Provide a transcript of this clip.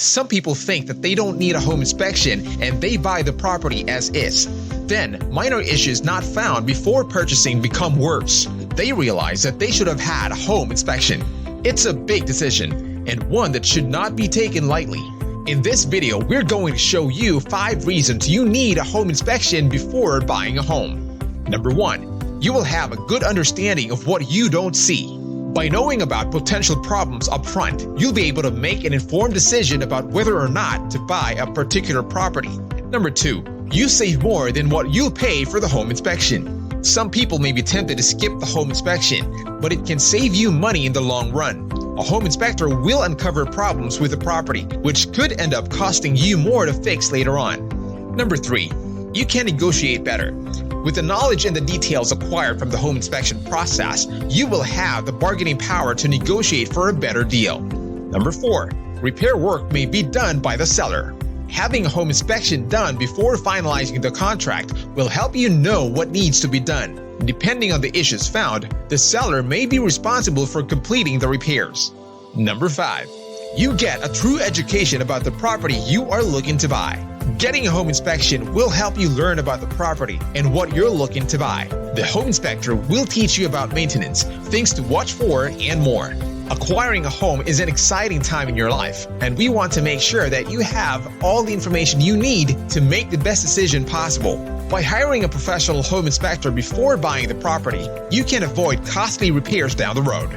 Some people think that they don't need a home inspection and they buy the property as is. Then, minor issues not found before purchasing become worse. They realize that they should have had a home inspection. It's a big decision, and one that should not be taken lightly. In this video, we're going to show you 5 reasons you need a home inspection before buying a home. Number 1. You will have a good understanding of what you don't see. By knowing about potential problems up front, you'll be able to make an informed decision about whether or not to buy a particular property. Number 2. You save more than what you'll pay for the home inspection. Some people may be tempted to skip the home inspection, but it can save you money in the long run. A home inspector will uncover problems with the property, which could end up costing you more to fix later on. Number 3. You can negotiate better. With the knowledge and the details acquired from the home inspection process, you will have the bargaining power to negotiate for a better deal. Number 4. Repair work may be done by the seller. Having a home inspection done before finalizing the contract will help you know what needs to be done. Depending on the issues found, the seller may be responsible for completing the repairs. Number 5. You get a true education about the property you are looking to buy. Getting a home inspection will help you learn about the property and what you're looking to buy. The home inspector will teach you about maintenance, things to watch for, and more. Acquiring a home is an exciting time in your life, and we want to make sure that you have all the information you need to make the best decision possible. By hiring a professional home inspector before buying the property, you can avoid costly repairs down the road.